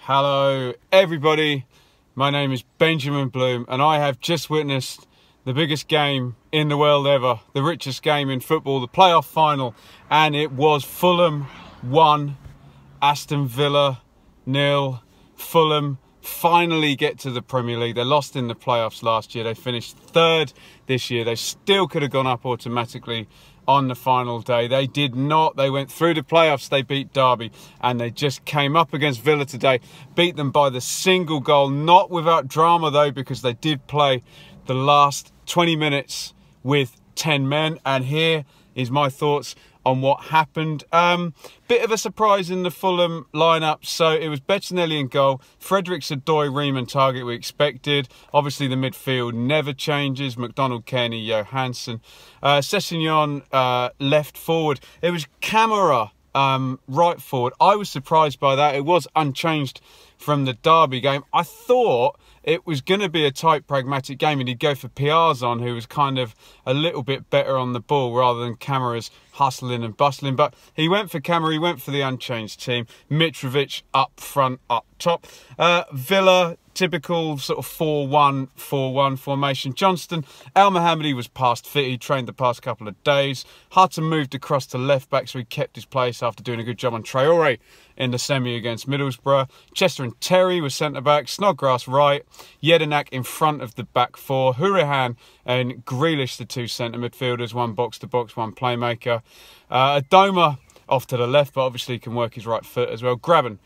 Hello everybody, my name is Benjamin Bloom and I have just witnessed the biggest game in the world ever, the richest game in football, the playoff final, and it was Fulham 1, Aston Villa 0. Fulham finally get to the Premier League. They lost in the playoffs last year, they finished third this year, they still could have gone up automatically on the final day. They did not. They went through the playoffs, they beat Derby, and they just came up against Villa today, beat them by the single goal, not without drama though, because they did play the last 20 minutes with 10 men. And here is my thoughts on what happened. Bit of a surprise in the Fulham lineup. So it was Bettinelli in goal, Fredericks, Adoy, Riemann target we expected. Obviously the midfield never changes. McDonald, Kenny, Johansson. Sessegnon left forward. It was Camara right forward. I was surprised by that. It was unchanged from the Derby game. I thought it was going to be a tight, pragmatic game, and he'd go for Piarzon, who was kind of a little bit better on the ball rather than Camara's hustling and bustling. But he went for Camara, he went for the unchanged team. Mitrovic up front, up top. Villa, typical sort of 4-1-4-1 formation. Johnston, El Mohammadi was past fit. He trained the past couple of days. Hutton moved across to left back, so he kept his place after doing a good job on Traore in the semi against Middlesbrough. Chester and Terry were centre back. Snodgrass right. Jedinak in front of the back four. Hourihane and Grealish, the two centre midfielders. One box to box, one playmaker. Adoma off to the left, but obviously can work his right foot as well. Graben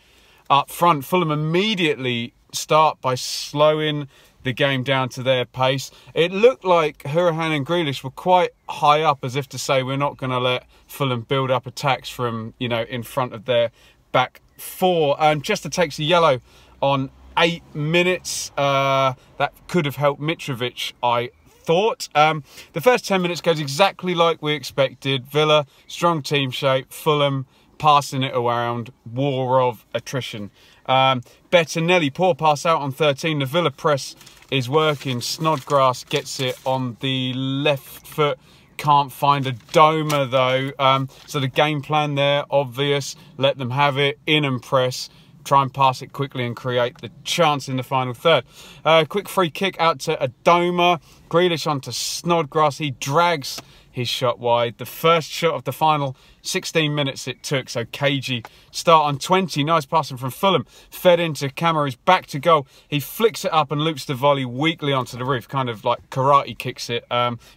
up front. Fulham immediately start by slowing the game down to their pace. It looked like Hourihane and Grealish were quite high up, as if to say we're not going to let Fulham build up attacks from, you know, in front of their back four. Chester takes a yellow on 8 minutes. That could have helped Mitrovic, I thought. The first 10 minutes goes exactly like we expected. Villa, strong team shape. Fulham passing it around, war of attrition. Bettinelli, poor pass out on 13. The Villa press is working. Snodgrass gets it on the left foot. Can't find Adoma though. So the game plan there, obvious. Let them have it, in and press. Try and pass it quickly and create the chance in the final third. Quick free kick out to Adoma. Grealish onto Snodgrass. He drags his shot wide. The first shot of the final 16 minutes it took. So cagey start on 20. Nice passing from Fulham. Fed into Camara's back to goal. He flicks it up and loops the volley weakly onto the roof. Kind of like karate kicks it.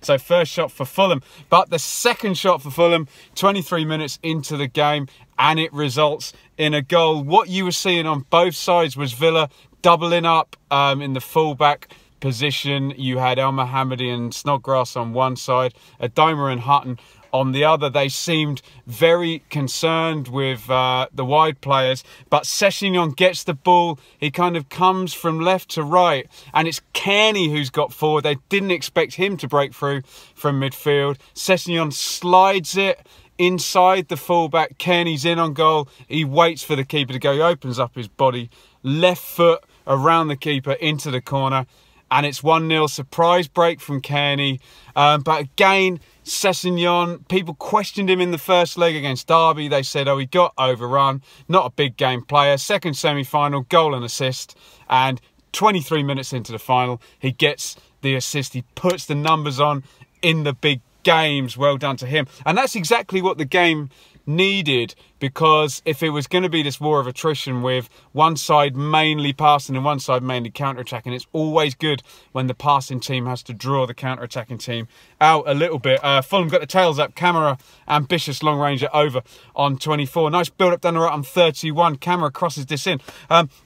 So first shot for Fulham. But the second shot for Fulham, 23 minutes into the game, and it results in a goal. What you were seeing on both sides was Villa doubling up in the fullback position. You had El Mohammadi and Snodgrass on one side, Adoma and Hutton on the other. They seemed very concerned with the wide players, but Sessegnon gets the ball. He kind of comes from left to right, and it's Kearney who's got forward. They didn't expect him to break through from midfield. Sessegnon slides it inside the fullback. Kearney's in on goal. He waits for the keeper to go. He opens up his body, left foot around the keeper into the corner, and it's 1-0. Surprise break from Kearney. But again, Sessegnon, people questioned him in the first leg against Derby. They said, oh, he got overrun. Not a big game player. Second semi-final, goal and assist. And 23 minutes into the final, he gets the assist. He puts the numbers on in the big games. Well done to him. And that's exactly what the game needed, because if it was going to be this war of attrition with one side mainly passing and one side mainly counter-attacking, it's always good when the passing team has to draw the counter-attacking team out a little bit. Fulham got the tails up. Camara, ambitious long ranger over on 24. Nice build-up down the right on 31. Camara crosses this in.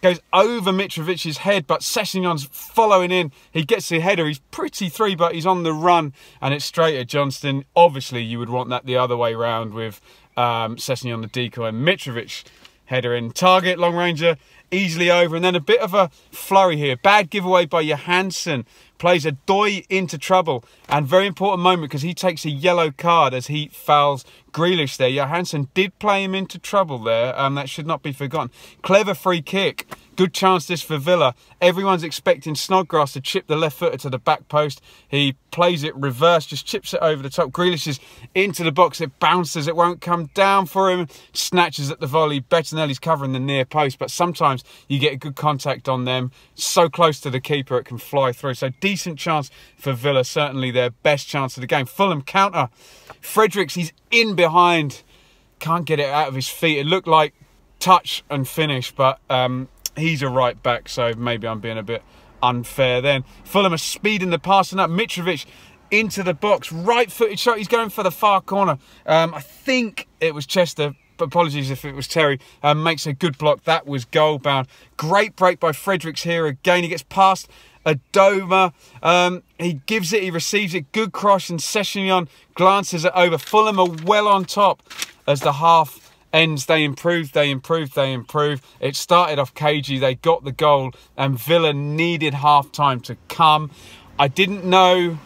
Goes over Mitrovic's head, but Sessegnon's following in. He gets the header. He's pretty free, but he's on the run, and it's straight at Johnston. Obviously, you would want that the other way round with Sessegnon the decoy and Mitrovic header in. Target, long ranger, easily over, and then a bit of a flurry here. Bad giveaway by Johansson plays Odoi into trouble, and very important moment because he takes a yellow card as he fouls Grealish there. Johansson did play him into trouble there, that should not be forgotten. Clever free kick. Good chance this for Villa. Everyone's expecting Snodgrass to chip the left footer to the back post. He plays it reverse, just chips it over the top. Grealish is into the box. It bounces. It won't come down for him. Snatches at the volley. Bettinelli's covering the near post, but sometimes you get a good contact on them. So close to the keeper, it can fly through. So decent chance for Villa. Certainly their best chance of the game. Fulham counter. Fredericks, he's in behind. Can't get it out of his feet. It looked like touch and finish, but he's a right back, so maybe I'm being a bit unfair then. Fulham are speeding the passing up. Mitrovic into the box. Right-footed shot. He's going for the far corner. I think it was Chester. Apologies if it was Terry. Makes a good block. That was goal bound. Great break by Fredericks here again. He gets past Adoma. He gives it. He receives it. Good cross. And Sessegnon glances it over. Fulham are well on top as the half ends. They improve. It started off cagey. They got the goal, and Villa needed half time to come. I didn't know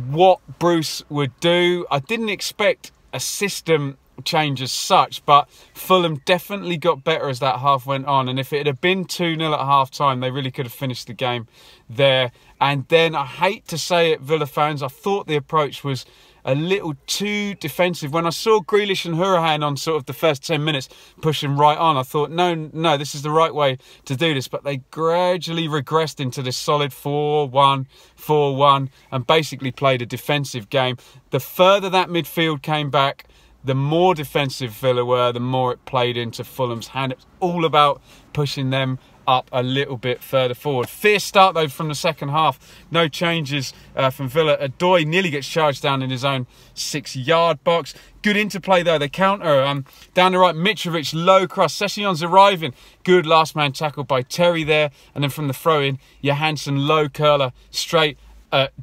what Bruce would do. I didn't expect a system change as such, but Fulham definitely got better as that half went on, and if it had been 2-0 at half time, they really could have finished the game there. And then, I hate to say it, Villa fans, I thought the approach was a little too defensive. When I saw Grealish and Hourihane on sort of the first 10 minutes pushing right on, I thought, no, this is the right way to do this. But they gradually regressed into this solid 4-1, and basically played a defensive game. The further that midfield came back, the more defensive Villa were, the more it played into Fulham's hand. It's all about pushing them up a little bit further forward. Fierce start though from the second half. No changes from Villa. Odoi nearly gets charged down in his own 6-yard box. Good interplay though. They counter down the right. Mitrovic, low cross. Sessegnon's arriving. Good last man tackle by Terry there. And then from the throw in, Johansson, low curler straight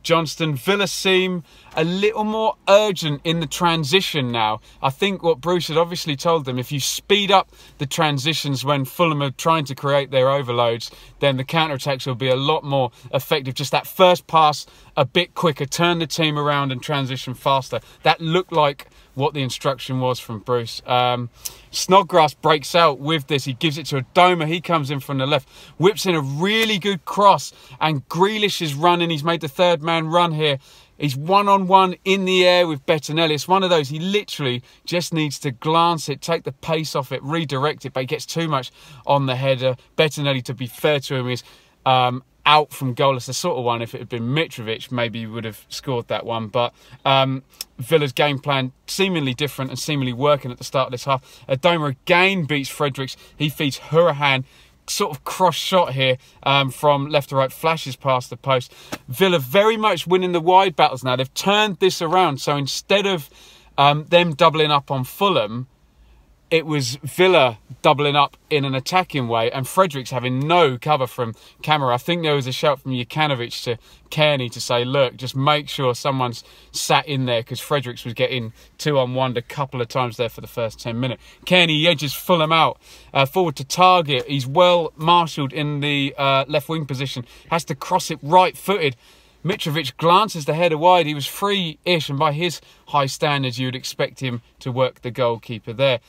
Johnston. Villa seem a little more urgent in the transition now. I think what Bruce had obviously told them, if you speed up the transitions when Fulham are trying to create their overloads, then the counter-attacks will be a lot more effective. Just that first pass a bit quicker, turn the team around and transition faster. That looked like what the instruction was from Bruce. Snodgrass breaks out with this. He gives it to Adoma. He comes in from the left, whips in a really good cross, and Grealish is running. He's made the third man run here. He's one-on-one in the air with Bettinelli. It's one of those, he literally just needs to glance it, take the pace off it, redirect it, but he gets too much on the header. Bettinelli, to be fair to him, is out from goal. It's the sort of one, if it had been Mitrovic, maybe he would have scored that one. But Villa's game plan seemingly different and seemingly working at the start of this half. Adoma again beats Fredericks. He feeds Hourihane. Sort of cross shot here from left to right, flashes past the post. Villa very much winning the wide battles now. They've turned this around. So instead of them doubling up on Fulham, it was Villa doubling up in an attacking way and Fredericks having no cover from Camara. I think there was a shout from Jukanovic to Kearney to say, look, just make sure someone's sat in there, because Fredericks was getting 2-on-1 a couple of times there for the first 10 minutes. Kearney edges Fulham out forward to target. He's well marshalled in the left wing position, has to cross it right-footed. Mitrovic glances the header wide. He was free-ish, and by his high standards, you would expect him to work the goalkeeper there.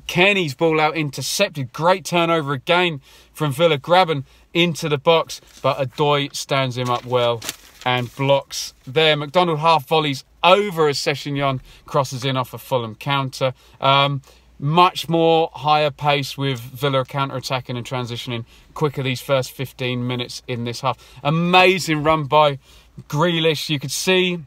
Kenny's ball out intercepted. Great turnover again from Villa, grabbing into the box, but Odoi stands him up well and blocks there. McDonald half volleys over as Sessegnon crosses in off a Fulham counter. Much more higher pace with Villa counter-attacking and transitioning quicker these first 15 minutes in this half. Amazing run by Grealish. You could see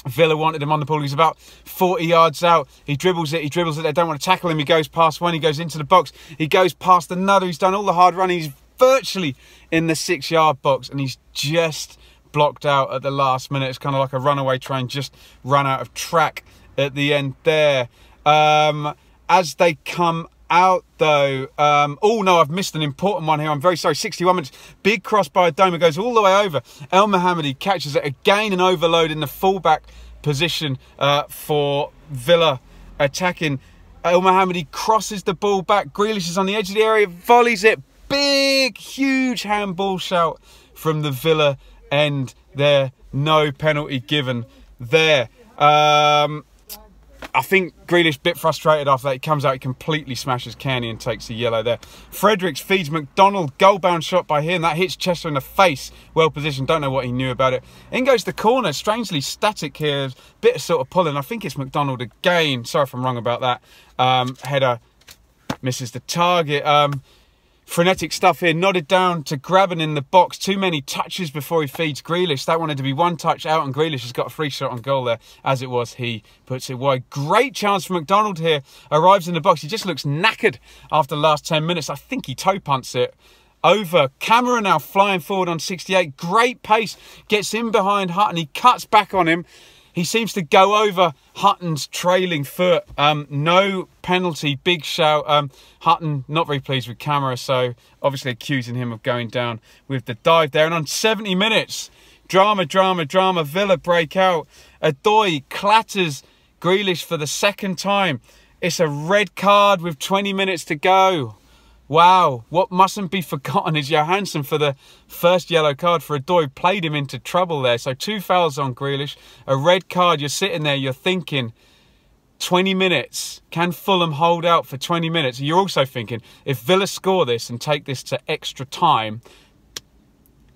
Villa wanted him on the ball. He's about 40 yards out. He dribbles it. They don't want to tackle him. He goes past one. He goes into the box. He goes past another. He's done all the hard running. He's virtually in the 6-yard box, and he's just blocked out at the last minute. It's kind of like a runaway train just run out of track at the end there. As they come out though, oh no, I've missed an important one here. I'm very sorry. 61 minutes. Big cross by Adoma, goes all the way over. El Mohammadi catches it again, an overload in the fullback position for Villa attacking. El Mohammadi crosses the ball back. Grealish is on the edge of the area, volleys it. Big, huge handball shout from the Villa end there. No penalty given there. I think Grealish bit frustrated after that. He comes out, he completely smashes Kearney and takes a yellow there. Fredericks feeds McDonald, goal-bound shot by him. That hits Chester in the face. Well positioned, don't know what he knew about it. In goes the corner, strangely static here. Bit of sort of pulling. I think it's McDonald again. Sorry if I'm wrong about that. Header misses the target. Frenetic stuff here, nodded down to Graben in the box. Too many touches before he feeds Grealish. That wanted to be one touch out, and Grealish has got a free shot on goal there. As it was, he puts it wide. Great chance for McDonald here. Arrives in the box. He just looks knackered after the last 10 minutes. I think he toe punts it over. Camera now flying forward on 68. Great pace. Gets in behind Hutton. He cuts back on him. He seems to go over Hutton's trailing foot. No penalty, big shout. Hutton not very pleased with Camera, so obviously accusing him of going down with the dive there. And on 70 minutes, drama. Villa break out. Adoy clatters Grealish for the second time. It's a red card with 20 minutes to go. Wow, what mustn't be forgotten is Johansson for the first yellow card for Adoy played him into trouble there. So 2 fouls on Grealish, a red card. You're sitting there, you're thinking 20 minutes. Can Fulham hold out for 20 minutes? You're also thinking if Villa score this and take this to extra time,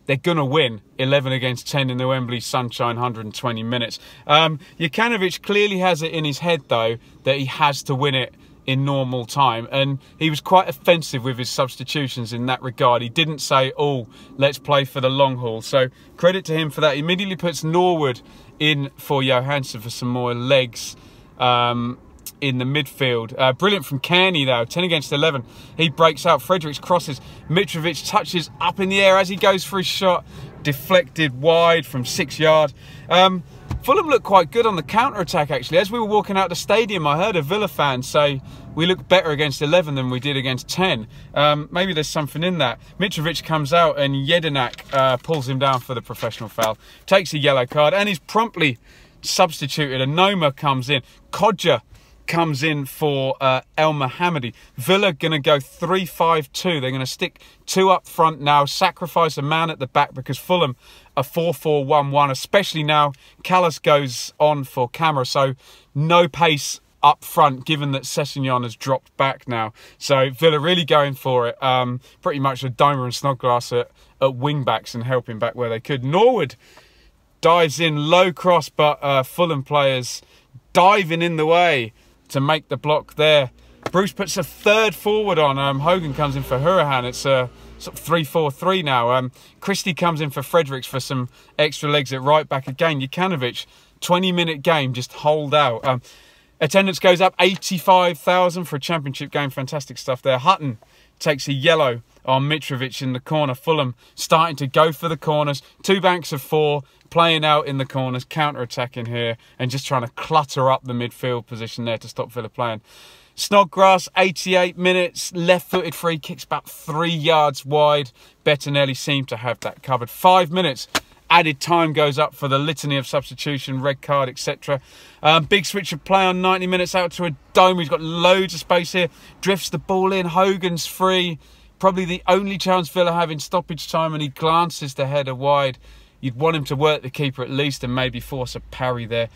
they're going to win 11 against 10 in the Wembley sunshine, 120 minutes. Jokanovic clearly has it in his head, though, that he has to win it in normal time, and he was quite offensive with his substitutions in that regard. He didn't say, oh, let's play for the long haul, so credit to him for that. He immediately puts Norwood in for Johansson for some more legs in the midfield. Brilliant from Kearney though, 10 against 11. He breaks out, Fredericks crosses, Mitrovic touches up in the air as he goes for his shot, deflected wide from 6 yards. Fulham looked quite good on the counter-attack, actually. As we were walking out the stadium, I heard a Villa fan say, we looked better against 11 than we did against 10. Maybe there's something in that. Mitrovic comes out and Jedinak pulls him down for the professional foul. Takes a yellow card and he's promptly substituted. And Noma comes in. Kodja comes in for El Mohammadi. Villa going to go 3-5-2. They're going to stick 2 up front now, sacrifice a man at the back because Fulham are 4-4-1-1, especially now Callas goes on for Camera. So no pace up front, given that Sessegnon has dropped back now. So Villa really going for it. Pretty much Adoma and Snodgrass at wing backs and helping back where they could. Norwood dives in, low cross, but Fulham players diving in the way to make the block there. Bruce puts a third forward on. Hogan comes in for Hurahan. It's a sort of 3-4-3 now. Christie comes in for Fredericks for some extra legs at right back again. Jokanovic, 20-minute game, just hold out. Attendance goes up, 85,000 for a championship game. Fantastic stuff there. Hutton takes a yellow on Mitrovic in the corner. Fulham starting to go for the corners. 2 banks of 4, playing out in the corners, counter-attacking here, and just trying to clutter up the midfield position there to stop Villa playing. Snodgrass, 88 minutes, left-footed free kicks about 3 yards wide. Bettinelli seemed to have that covered. 5 minutes. Added time goes up for the litany of substitution, red card, etc. Big switch of play on 90 minutes out to a Dome. He's got loads of space here. Drifts the ball in. Hogan's free. Probably the only chance Villa have in stoppage time, and he glances the header wide. You'd want him to work the keeper at least and maybe force a parry there.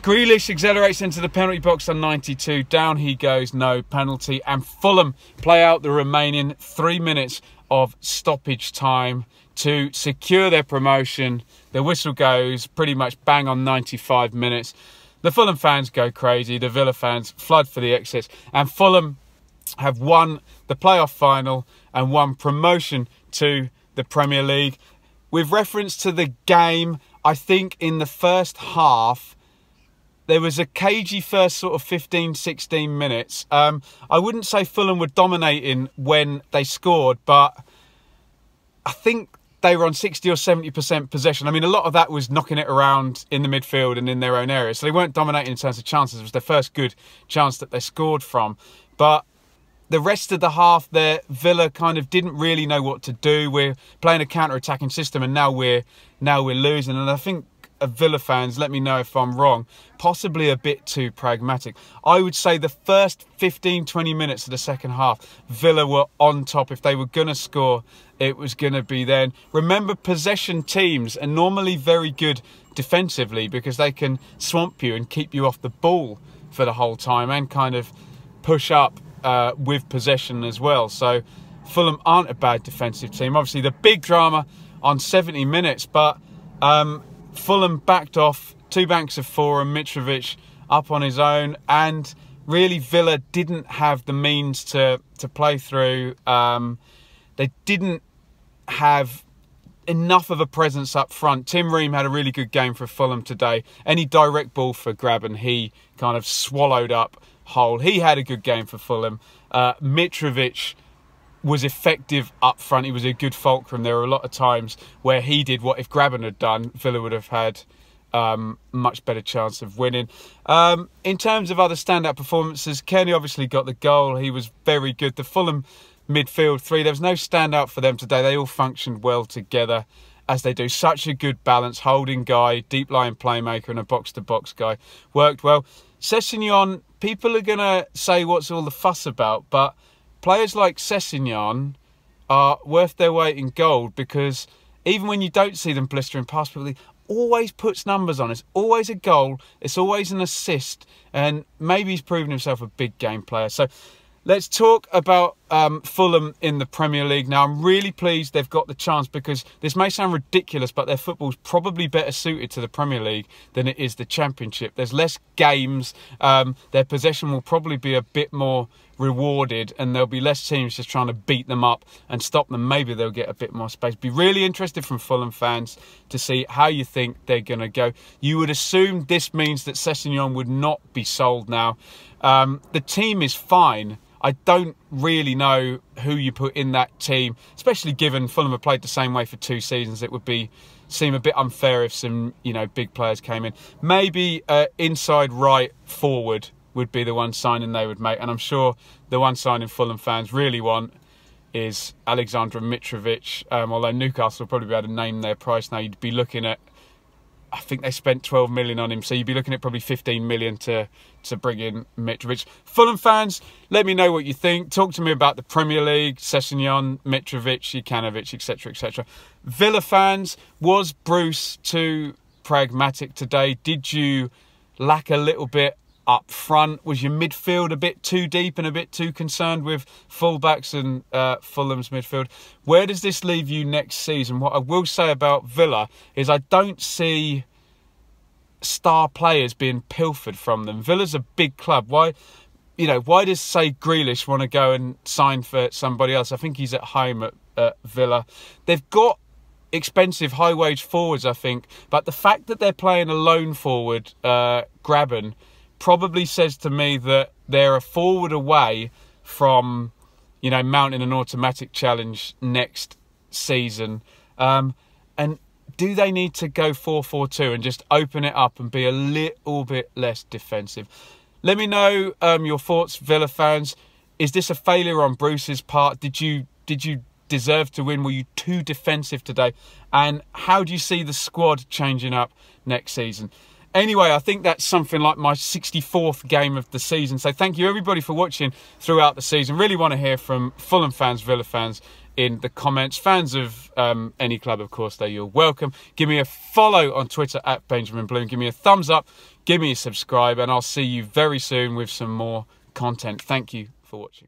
Grealish accelerates into the penalty box on 92. Down he goes, no penalty. And Fulham play out the remaining 3 minutes of stoppage time to secure their promotion. The whistle goes pretty much bang on 95 minutes. The Fulham fans go crazy. The Villa fans flood for the exits. And Fulham have won the playoff final and won promotion to the Premier League. With reference to the game, I think in the first half, there was a cagey first sort of 15, 16 minutes. I wouldn't say Fulham were dominating when they scored, but I think they were on 60 or 70% possession. I mean, a lot of that was knocking it around in the midfield and in their own area. So they weren't dominating in terms of chances. It was their first good chance that they scored from. But the rest of the half there, Villa kind of didn't really know what to do. We're playing a counter-attacking system and now we're losing. And I think Villa fans, let me know if I'm wrong, possibly a bit too pragmatic. I would say the first 15-20 minutes of the second half, Villa were on top. If they were going to score, it was going to be then. Remember, possession teams are normally very good defensively because they can swamp you and keep you off the ball for the whole time and kind of push up with possession as well. So Fulham aren't a bad defensive team. Obviously, the big drama on 70 minutes, but Fulham backed off, 2 banks of 4 and Mitrovic up on his own, and really Villa didn't have the means to play through. They didn't have enough of a presence up front. Tim Ream had a really good game for Fulham today. Any direct ball for Graben, he kind of swallowed up whole. He had a good game for Fulham. Mitrovic was effective up front. He was a good fulcrum. There were a lot of times where he did what if Graben had done, Villa would have had much better chance of winning. In terms of other standout performances, Kenny obviously got the goal. He was very good. The Fulham midfield 3, there was no standout for them today. They all functioned well together, as they do. Such a good balance. Holding guy, deep line playmaker and a box-to-box guy. Worked well. Sessegnon, people are going to say what's all the fuss about, but players like Sessegnon are worth their weight in gold, because even when you don't see them blistering past people, he always puts numbers on. It's always a goal. It's always an assist. And maybe he's proven himself a big game player. So let's talk about Fulham in the Premier League now. I'm really pleased they've got the chance, because this may sound ridiculous, but their football's probably better suited to the Premier League than it is the Championship. There's less games. Their possession will probably be a bit more rewarded, and there'll be less teams just trying to beat them up and stop them. Maybe they'll get a bit more space. Be really interested from Fulham fans to see how you think they're going to go. You would assume this means that Sessegnon would not be sold now. The team is fine. I don't really know who you put in that team, especially given Fulham have played the same way for 2 seasons. It would seem a bit unfair if some, big players came in. Maybe inside right forward would be the one signing they would make, and I'm sure the one signing Fulham fans really want is Alexander Mitrovic. Although Newcastle will probably be able to name their price now. You'd be looking at, I think they spent 12 million on him, so you'd be looking at probably 15 million to bring in Mitrovic. Fulham fans, let me know what you think. Talk to me about the Premier League, Sessegnon, Mitrovic, Jukanovic, etc, etc. Villa fans, was Bruce too pragmatic today? Did you lack a little bit up front? Was your midfield a bit too deep and a bit too concerned with fullbacks and Fulham's midfield? Where does this leave you next season? What I will say about Villa is I don't see star players being pilfered from them. Villa's a big club. Why does, say, Grealish want to go and sign for somebody else? I think he's at home at Villa. They've got expensive high-wage forwards, I think, but the fact that they're playing a lone forward, Graben, probably says to me that they're a forward away from, mounting an automatic challenge next season. And do they need to go 4-4-2 and just open it up and be a little bit less defensive? Let me know your thoughts, Villa fans. Is this a failure on Bruce's part? Did you deserve to win? Were you too defensive today? And how do you see the squad changing up next season? Anyway, I think that's something like my 64th game of the season. So thank you everybody for watching throughout the season. Really want to hear from Fulham fans, Villa fans in the comments. Fans of any club, of course, you're welcome. Give me a follow on Twitter at Benjamin Bloom. Give me a thumbs up. Give me a subscribe. And I'll see you very soon with some more content. Thank you for watching.